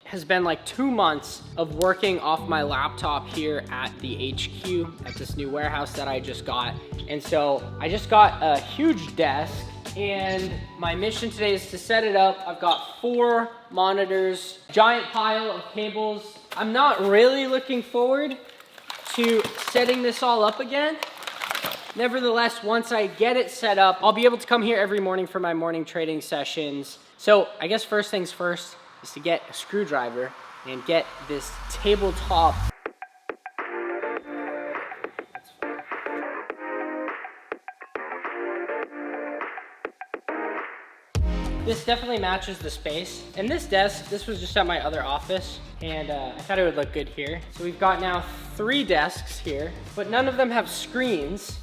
has been like 2 months of working off my laptop here at the HQ at this new warehouse that I just got. And so I just got a huge desk, and my mission today is to set it up. I've got 4 monitors, giant pile of cables. I'm not really looking forward to setting this all up again. Nevertheless, once I get it set up, I'll be able to come here every morning for my morning trading sessions. So I guess first things first is to get a screwdriver and get this tabletop. This definitely matches the space. And this desk, this was just at my other office, and I thought it would look good here. So we've got now 3 desks here, but none of them have screens.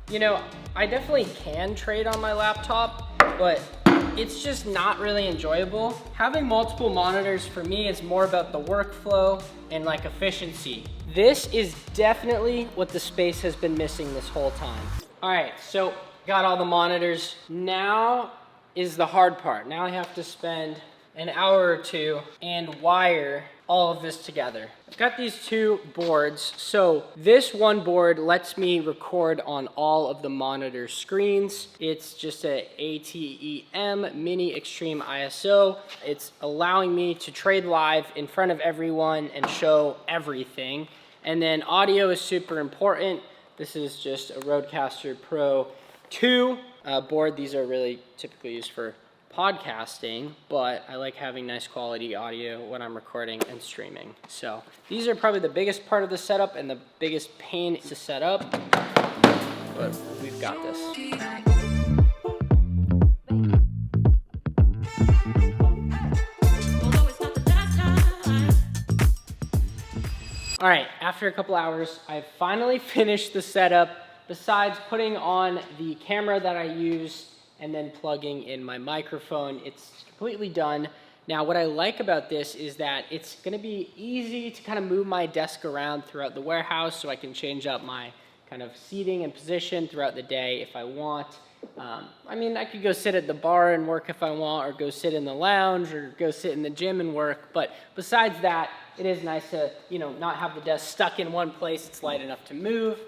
You know, I definitely can trade on my laptop, but it's just not really enjoyable. Having multiple monitors for me is more about the workflow and like efficiency. This is definitely what the space has been missing this whole time. All right, so got all the monitors. Now is the hard part. Now I have to spend an hour or 2 and wire all of this together. I've got these 2 boards. So this one board lets me record on all of the monitor screens. It's just a ATEM Mini Extreme ISO. It's allowing me to trade live in front of everyone and show everything. And then audio is super important. This is just a Rodecaster Pro 2 board. These are really typically used for podcasting, but I like having nice quality audio when I'm recording and streaming. So these are probably the biggest part of the setup and the biggest pain to set up, but we've got this. All right, after a couple hours, I've finally finished the setup. Besides putting on the camera that I use and then plugging in my microphone, it's completely done. Now, what I like about this is that it's gonna be easy to kind of move my desk around throughout the warehouse, so I can change up my kind of seating and position throughout the day if I want. I mean, I could go sit at the bar and work if I want, or go sit in the lounge, or go sit in the gym and work. But besides that, it is nice to, you know, not have the desk stuck in one place. It's light enough to move.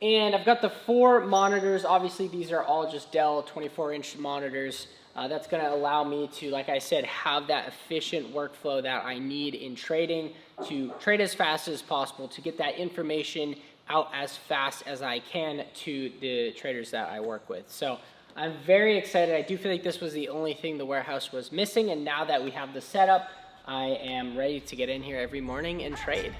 And I've got the 4 monitors. Obviously, these are all just Dell 24-inch monitors. That's going to allow me to, like I said, have that efficient workflow that I need in trading, to trade as fast as possible, to get that information out as fast as I can to the traders that I work with. So I'm very excited. I do feel like this was the only thing the warehouse was missing, and now that we have the setup, I am ready to get in here every morning and trade.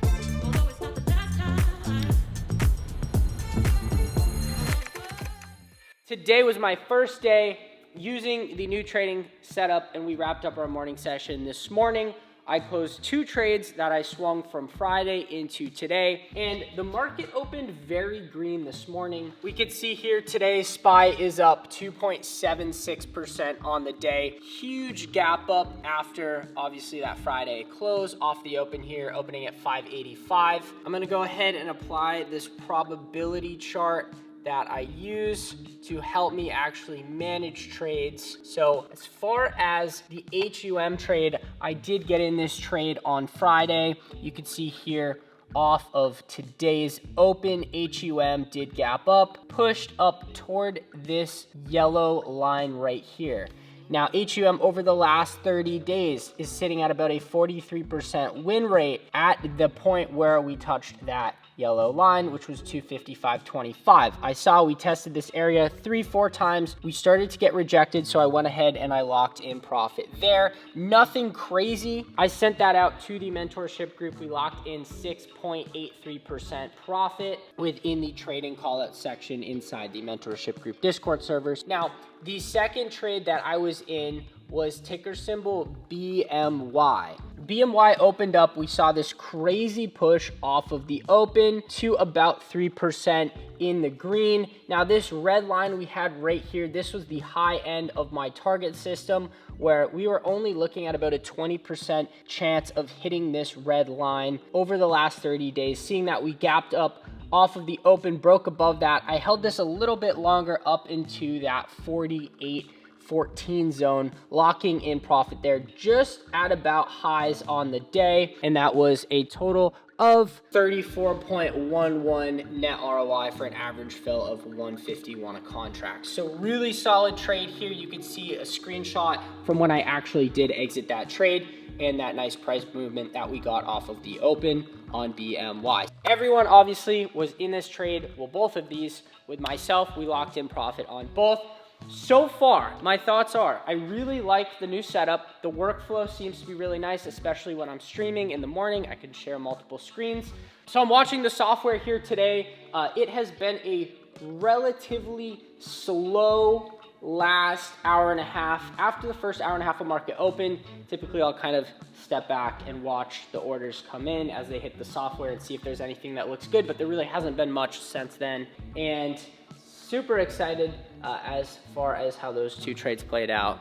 Today was my first day using the new trading setup, and we wrapped up our morning session this morning. I closed 2 trades that I swung from Friday into today, and the market opened very green this morning. We could see here today SPY is up 2.76% on the day. Huge gap up after obviously that Friday close off the open here, opening at 585. I'm gonna go ahead and apply this probability chart that I use to help me actually manage trades. So as far as the HUM trade, I did get in this trade on Friday. You can see here off of today's open, HUM did gap up, pushed up toward this yellow line right here. Now, HUM over the last 30 days is sitting at about a 43% win rate at the point where we touched that yellow line, which was 255.25. I saw we tested this area 3-4 times. We started to get rejected, so I went ahead and I locked in profit there. Nothing crazy. I sent that out to the mentorship group. We locked in 6.83% profit within the trading call out section inside the mentorship group Discord servers. Now, the second trade that I was in was ticker symbol BMY. BMY opened up, we saw this crazy push off of the open to about 3% in the green. Now this red line we had right here, this was the high end of my target system, where we were only looking at about a 20% chance of hitting this red line over the last 30 days. Seeing that we gapped up off of the open, broke above that. I held this a little bit longer up into that 48 14 zone, locking in profit there just at about highs on the day. And that was a total of 34.11 net ROI for an average fill of 151 a contract. So really solid trade here. You can see a screenshot from when I actually did exit that trade and that nice price movement that we got off of the open on BMY. Everyone obviously was in this trade. Well, both of these. With myself, we locked in profit on both. So far, my thoughts are, I really like the new setup. The workflow seems to be really nice, especially when I'm streaming in the morning. I can share multiple screens. So I'm watching the software here today. It has been a relatively slow last hour and a half. After the first hour and a half of market open, typically I'll kind of step back and watch the orders come in as they hit the software and see if there's anything that looks good, but there really hasn't been much since then. And super excited as far as how those two trades played out.